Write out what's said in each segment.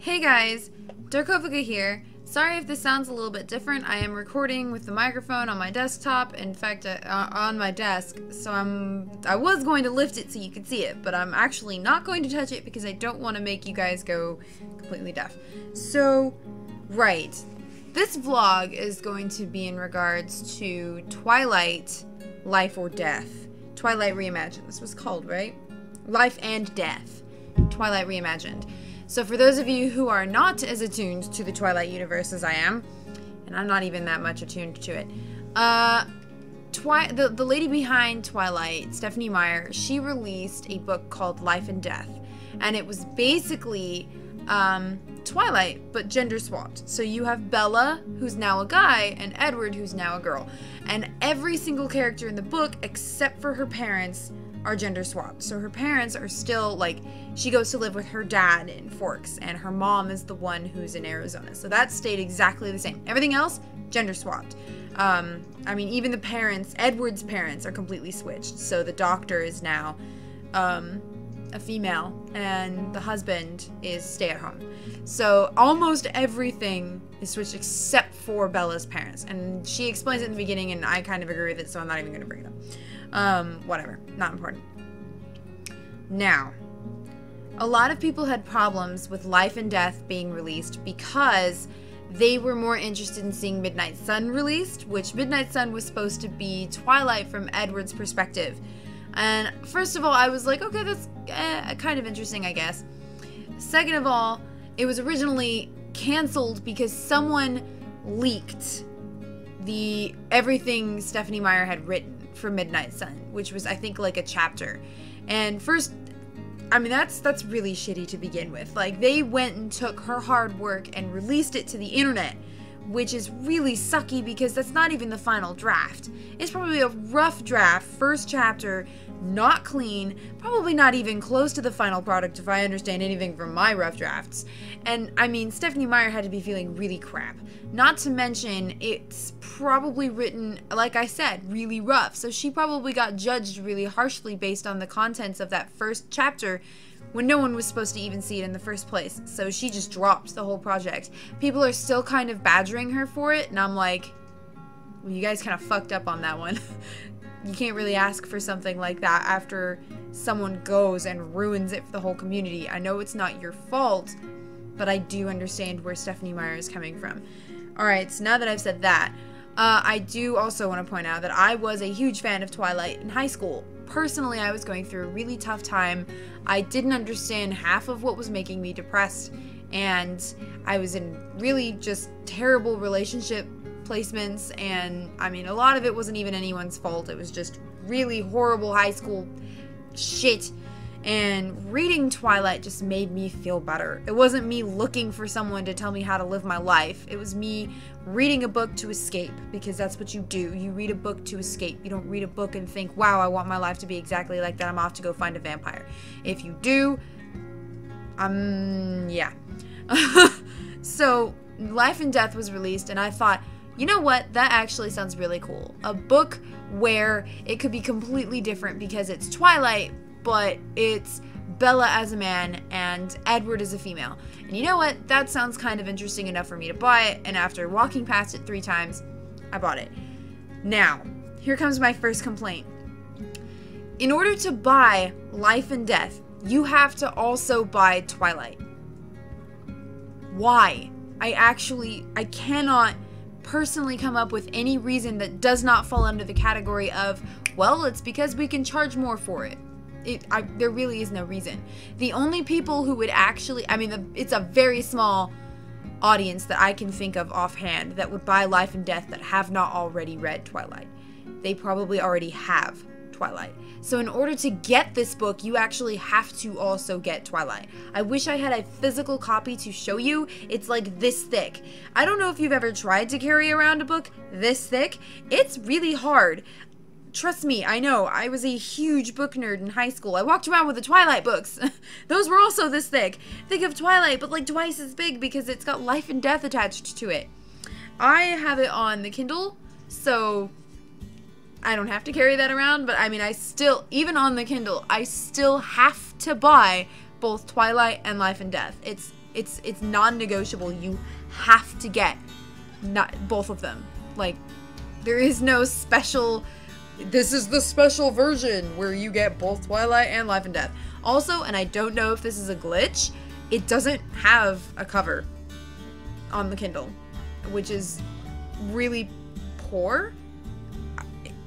Hey guys, Darkovika here. Sorry if this sounds a little bit different. I am recording with the microphone on my desktop, in fact on my desk, so I was going to lift it so you could see it, but I'm actually not going to touch it because I don't want to make you guys go completely deaf. So, right, this vlog is going to be in regards to Twilight, Life or Death. Twilight Reimagined, this was called, right? Life and Death. Twilight Reimagined. So for those of you who are not as attuned to the Twilight universe as I am, and I'm not even that much attuned to it, the lady behind Twilight, Stephenie Meyer, she released a book called Life and Death, and it was basically Twilight, but gender swapped. So you have Bella, who's now a guy, and Edward, who's now a girl. And every single character in the book, except for her parents, are gender swapped. So her parents are still, like, she goes to live with her dad in Forks, and her mom is the one who's in Arizona. So that stayed exactly the same. Everything else, gender swapped. I mean, even the parents, Edward's parents, are completely switched. So the doctor is now a female, and the husband is stay-at-home. So almost everything is switched except for Bella's parents. And she explains it in the beginning, and I kind of agree with it, so I'm not even going to bring it up. Whatever. Not important. Now, a lot of people had problems with Life and Death being released because they were more interested in seeing Midnight Sun released, which Midnight Sun was supposed to be Twilight from Edward's perspective. And first of all, I was like, okay, that's kind of interesting, I guess. Second of all, it was originally canceled because someone leaked everything Stephenie Meyer had written for Midnight Sun, which was, I think, like a chapter. And first, I mean, that's really shitty to begin with. Like, they went and took her hard work and released it to the internet, which is really sucky because that's not even the final draft. It's probably a rough draft, first chapter, not clean, probably not even close to the final product if I understand anything from my rough drafts. And, I mean, Stephenie Meyer had to be feeling really crap. Not to mention, it's probably written, like I said, really rough. So she probably got judged really harshly based on the contents of that first chapter when no one was supposed to even see it in the first place. So she just dropped the whole project. People are still kind of badgering her for it, and I'm like, well, you guys kind of fucked up on that one. You can't really ask for something like that after someone goes and ruins it for the whole community. I know it's not your fault, but I do understand where Stephenie Meyer is coming from. Alright, so now that I've said that, I do also want to point out that I was a huge fan of Twilight in high school. Personally, I was going through a really tough time. I didn't understand half of what was making me depressed, and I was in really just terrible relationship placements, and I mean, a lot of it wasn't even anyone's fault. It was just really horrible high school shit, and reading Twilight just made me feel better. It wasn't me looking for someone to tell me how to live my life. It was me reading a book to escape, because that's what you do. You read a book to escape. You don't read a book and think, wow, I want my life to be exactly like that. I'm off to go find a vampire. If you do, yeah. So, Life and Death was released, and I thought, you know what? That actually sounds really cool. A book where it could be completely different because it's Twilight, but it's Bella as a man and Edward as a female. And you know what? That sounds kind of interesting enough for me to buy it, and after walking past it 3 times, I bought it. Now, here comes my first complaint. In order to buy Life and Death, you have to also buy Twilight. Why? I cannot personally come up with any reason that does not fall under the category of, well, it's because we can charge more for it. There really is no reason. The only people who would actually, I mean, it's a very small audience that I can think of offhand that would buy Life and Death that have not already read Twilight. They probably already have Twilight. So in order to get this book, you actually have to also get Twilight. I wish I had a physical copy to show you. It's like this thick. I don't know if you've ever tried to carry around a book this thick. It's really hard. Trust me, I know. I was a huge book nerd in high school. I walked around with the Twilight books. Those were also this thick. Think of Twilight, but like twice as big because it's got Life and Death attached to it. I have it on the Kindle, so I don't have to carry that around, but I mean, even on the Kindle, I still have to buy both Twilight and Life and Death. It's It's non-negotiable. You have to get both of them. Like, there is no special, this is the special version where you get both Twilight and Life and Death. Also, and I don't know if this is a glitch, it doesn't have a cover on the Kindle, which is really poor.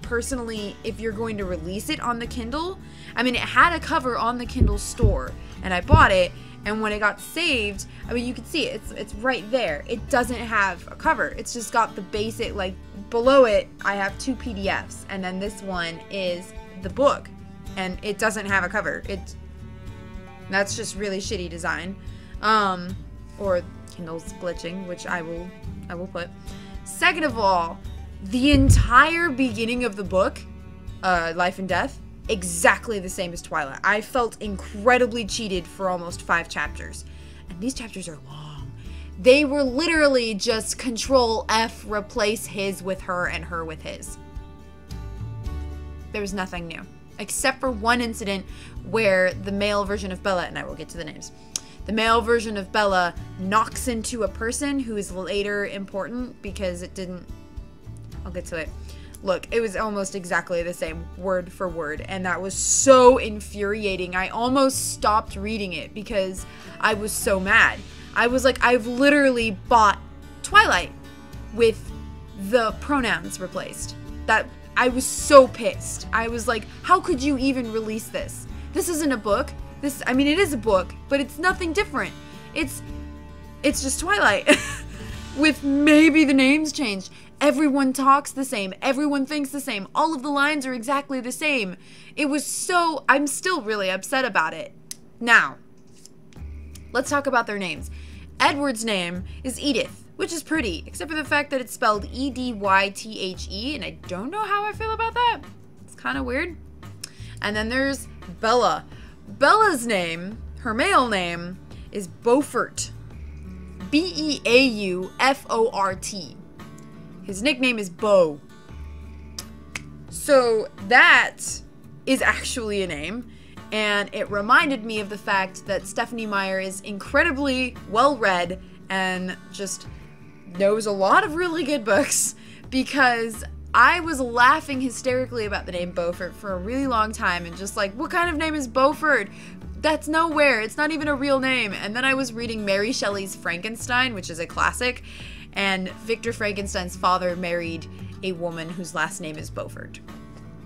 Personally, if you're going to release it on the Kindle, I mean, it had a cover on the Kindle store, and I bought it, and when it got saved, I mean, you can see it, it's right there. It doesn't have a cover. It's just got the basic, like, below it, I have 2 PDFs, and then this one is the book, and it doesn't have a cover. That's just really shitty design. Or Kindle's glitching, which I will put. Second of all, the entire beginning of the book, Life and Death, exactly the same as Twilight. I felt incredibly cheated for almost 5 chapters. And these chapters are long. They were literally just Control F, replace his with her and her with his. There was nothing new. Except for one incident where the male version of Bella, and I will get to the names, the male version of Bella knocks into a person who is later important because it didn't, I'll get to it. Look, it was almost exactly the same, word for word, and that was so infuriating. I almost stopped reading it because I was so mad. I was like, I've literally bought Twilight with the pronouns replaced. That, I was so pissed. I was like, how could you even release this? This isn't a book. I mean, it is a book, but it's nothing different. It's just Twilight with maybe the names changed. Everyone talks the same. Everyone thinks the same. All of the lines are exactly the same. It was so, I'm still really upset about it. Now, let's talk about their names. Edward's name is Edith, which is pretty, except for the fact that it's spelled E-D-Y-T-H-E, and I don't know how I feel about that. It's kind of weird. And then there's Bella. Bella's name, her male name, is Beaufort. B-E-A-U-F-O-R-T. His nickname is Beau. So that is actually a name, and it reminded me of the fact that Stephenie Meyer is incredibly well-read and just knows a lot of really good books, because I was laughing hysterically about the name Beaufort for a really long time and just like, what kind of name is Beaufort? That's nowhere. It's not even a real name. And then I was reading Mary Shelley's Frankenstein, which is a classic, and Victor Frankenstein's father married a woman whose last name is Beaufort.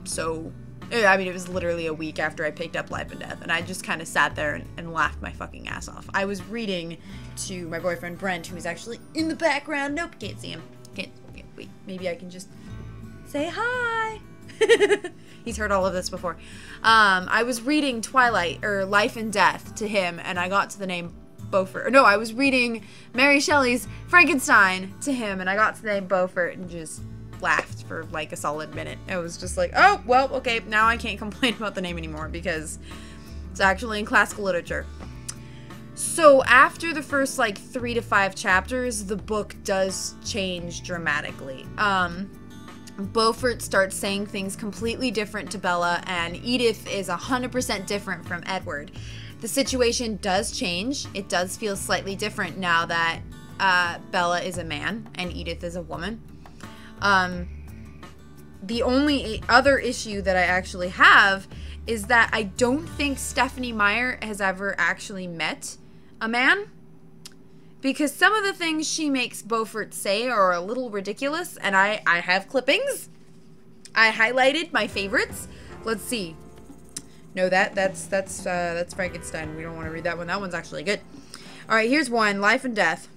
So, I mean, it was literally a week after I picked up Life and Death, and I just kind of sat there and laughed my fucking ass off. I was reading to my boyfriend Brent, who is actually in the background. Nope, can't see him. Can't wait, maybe I can just say hi. He's heard all of this before. I was reading Twilight, or Life and Death, to him, and I got to the name Beaufort. No, I was reading Mary Shelley's Frankenstein to him, and I got to the name Beaufort and just laughed for like a solid minute. It was just like, oh, well, okay, now I can't complain about the name anymore because it's actually in classical literature. So after the first like 3 to 5 chapters, the book does change dramatically. Beaufort starts saying things completely different to Bella, and Edith is 100% different from Edward. The situation does change. It does feel slightly different now that Bella is a man and Edith is a woman. The only other issue that I actually have is that I don't think Stephenie Meyer has ever actually met a man, because some of the things she makes Beaufort say are a little ridiculous, and I have clippings. I highlighted my favorites. Let's see. No, that's Frankenstein. We don't want to read that one. That one's actually good. All right, here's one. Life and Death.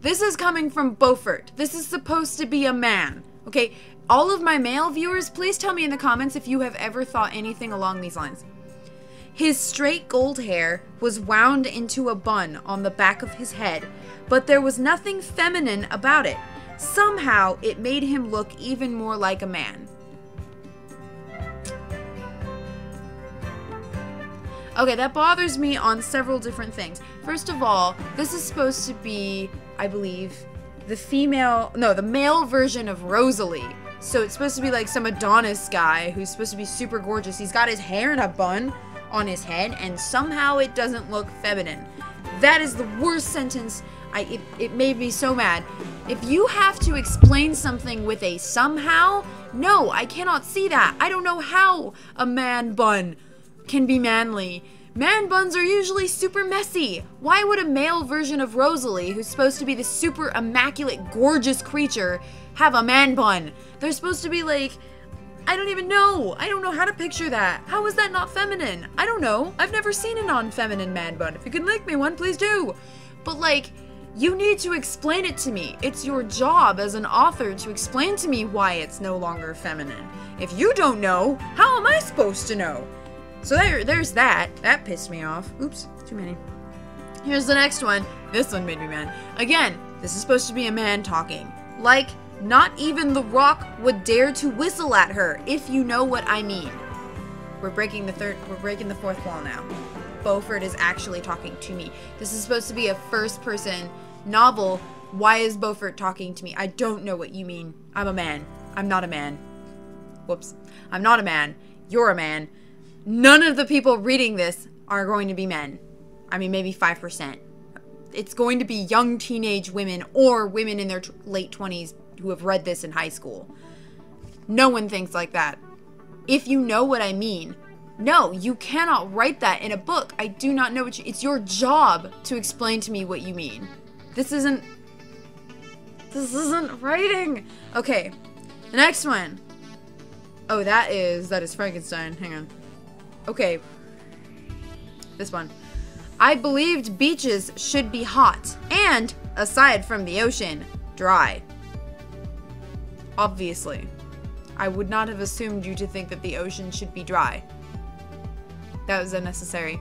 This is coming from Beaufort. This is supposed to be a man. Okay, all of my male viewers, please tell me in the comments if you have ever thought anything along these lines. His straight gold hair was wound into a bun on the back of his head, but there was nothing feminine about it. Somehow, it made him look even more like a man. Okay, that bothers me on several different things. First of all, this is supposed to be, I believe, the male version of Rosalie. So it's supposed to be like some Adonis guy who's supposed to be super gorgeous. He's got his hair in a bun on his head, and somehow it doesn't look feminine. That is the worst sentence. It made me so mad. If you have to explain something with a somehow, no, I cannot see that. I don't know how a man bun can be manly. Man buns are usually super messy. Why would a male version of Rosalie, who's supposed to be the super immaculate, gorgeous creature, have a man bun? They're supposed to be like, I don't even know. I don't know how to picture that. How is that not feminine? I don't know. I've never seen a non-feminine man bun. If you can make me one, please do. But like, you need to explain it to me. It's your job as an author to explain to me why it's no longer feminine. If you don't know, how am I supposed to know? So there's that. That pissed me off. Oops, too many. Here's the next one. This one made me mad. Again, this is supposed to be a man talking. Like, not even The Rock would dare to whistle at her, if you know what I mean. We're breaking the fourth wall now. Beaufort is actually talking to me. This is supposed to be a first-person novel. Why is Beaufort talking to me? I don't know what you mean. I'm a man. I'm not a man. Whoops. I'm not a man. You're a man. None of the people reading this are going to be men. I mean, maybe 5%. It's going to be young teenage women or women in their late 20s who have read this in high school. No one thinks like that. If you know what I mean. No, you cannot write that in a book. I do not know what it's your job to explain to me what you mean. This isn't writing. Okay, the next one. Oh, that is Frankenstein. Hang on. Okay, this one. I believed beaches should be hot and, aside from the ocean, dry. Obviously. I would not have assumed you to think that the ocean should be dry. That was unnecessary.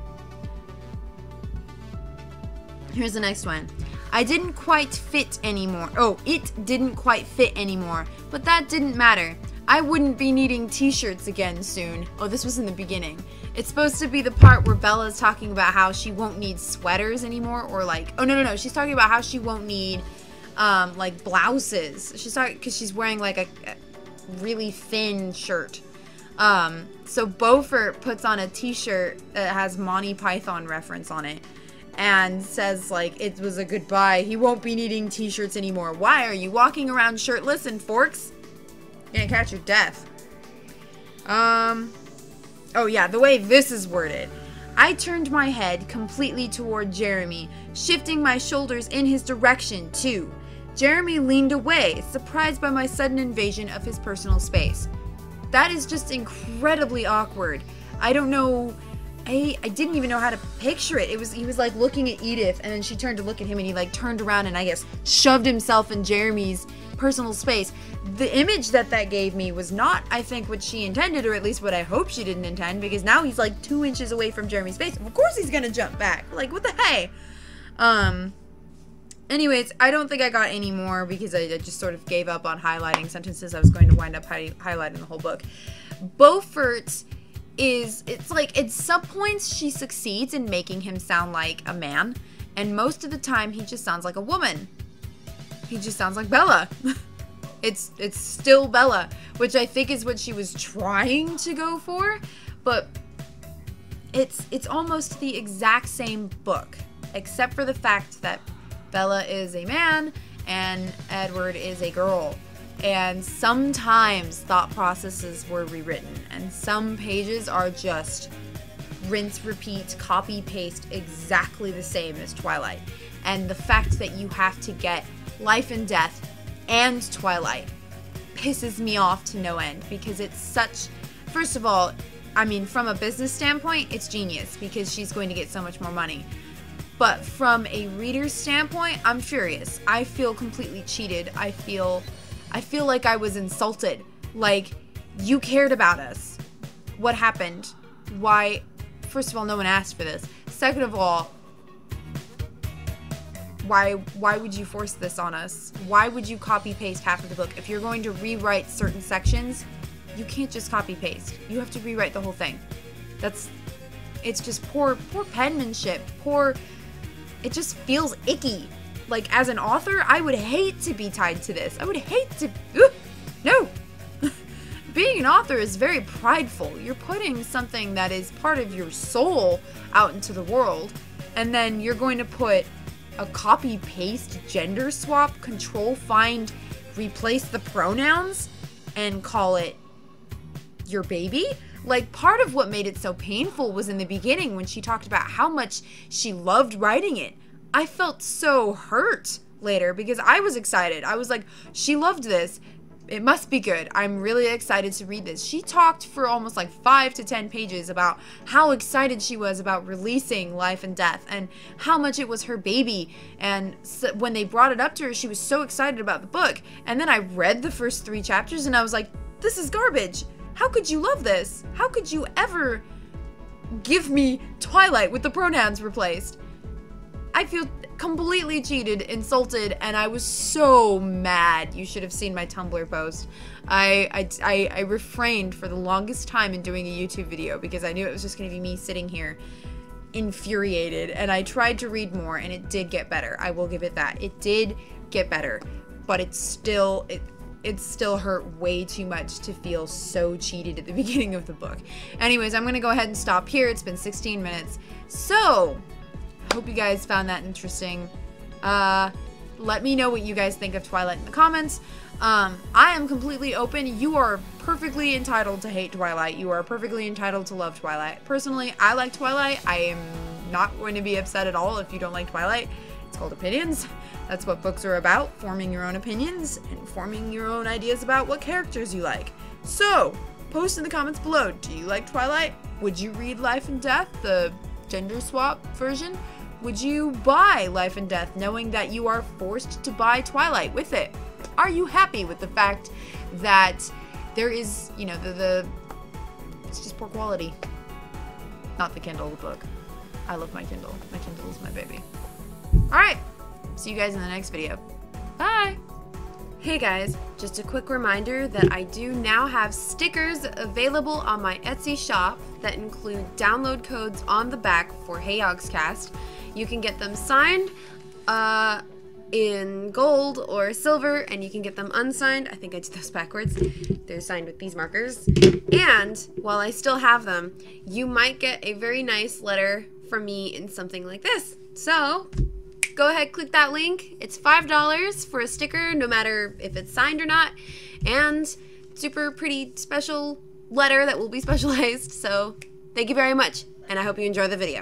Here's the next one. I didn't quite fit anymore. Oh, it didn't quite fit anymore. But that didn't matter. I wouldn't be needing t-shirts again soon. Oh, this was in the beginning. It's supposed to be the part where Bella's talking about how she won't need sweaters anymore. Or like, oh no. She's talking about how she won't need like blouses. She's talking, because she's wearing like a really thin shirt. So Beaufort puts on a t-shirt that has Monty Python reference on it and says like it was a goodbye. He won't be needing t-shirts anymore. Why are you walking around shirtless and forks? You're gonna catch your death. Oh yeah, the way this is worded. I turned my head completely toward Jeremy, shifting my shoulders in his direction too. Jeremy leaned away, surprised by my sudden invasion of his personal space. That is just incredibly awkward. I don't know. I didn't even know how to picture it. He was like looking at Edith, and then she turned to look at him, and he like turned around and I guess shoved himself in Jeremy's personal space. The image that gave me was not, I think, what she intended, or at least what I hope she didn't intend, because now he's like 2 inches away from Jeremy's space. Of course he's gonna jump back. Like, what the hey? Anyways, I don't think I got any more because I just sort of gave up on highlighting sentences. I was going to wind up highlighting the whole book. Beaufort it's like at some points she succeeds in making him sound like a man, and most of the time he just sounds like a woman. He just sounds like Bella. It's still Bella, which I think is what she was trying to go for, but it's almost the exact same book, except for the fact that Bella is a man and Edward is a girl. And sometimes thought processes were rewritten, and some pages are just rinse, repeat, copy, paste exactly the same as Twilight. And the fact that you have to get Life and Death and Twilight pisses me off to no end, because it's such, first of all, I mean, from a business standpoint, it's genius because she's going to get so much more money. But from a reader's standpoint, I'm furious. I feel completely cheated. I feel like I was insulted. Like, you cared about us. What happened? Why? First of all, no one asked for this. Second of all, why would you force this on us? Why would you copy paste half of the book? If you're going to rewrite certain sections, you can't just copy paste. You have to rewrite the whole thing. It's just poor penmanship. It just feels icky. Like, as an author, I would hate to be tied to this. I would hate to... No! Being an author is very prideful. You're putting something that is part of your soul out into the world. and then you're going to put a copy paste gender swap control find replace the pronouns and call it your baby? Like, part of what made it so painful was in the beginning when she talked about how much she loved writing it. I felt so hurt later because I was excited. I was like, she loved this. It must be good. I'm really excited to read this. She talked for almost like 5 to 10 pages about how excited she was about releasing Life and Death and how much it was her baby. And so when they brought it up to her, she was so excited about the book. And then I read the first 3 chapters and I was like, this is garbage. How could you love this? How could you ever give me Twilight with the pronouns replaced? I feel completely cheated, insulted, and I was so mad. You should have seen my Tumblr post. I refrained for the longest time in doing a YouTube video because I knew it was just going to be me sitting here infuriated, and I tried to read more, and it did get better. I will give it that. It did get better, but it still hurt way too much to feel so cheated at the beginning of the book. Anyways, I'm going to go ahead and stop here. It's been 16 minutes. So, hope you guys found that interesting. Let me know what you guys think of Twilight in the comments. I am completely open. You are perfectly entitled to hate Twilight. You are perfectly entitled to love Twilight. Personally, I like Twilight. I am not going to be upset at all if you don't like Twilight. It's called opinions. That's what books are about, forming your own opinions and forming your own ideas about what characters you like. So, post in the comments below. Do you like Twilight? Would you read Life and Death, the gender swap version? Would you buy Life and Death knowing that you are forced to buy Twilight with it? Are you happy with the fact that there is, you know, it's just poor quality? Not the Kindle book. I love my Kindle. My Kindle is my baby. Alright, see you guys in the next video. Bye! Hey guys, just a quick reminder that I do now have stickers available on my Etsy shop that include download codes on the back for Hey Yogscast. You can get them signed in gold or silver, and you can get them unsigned. I think I did those backwards. They're signed with these markers. And while I still have them, you might get a very nice letter from me in something like this. So, go ahead, click that link. It's $5 for a sticker, no matter if it's signed or not. And super pretty special letter that will be specialized. So, thank you very much, and I hope you enjoy the video.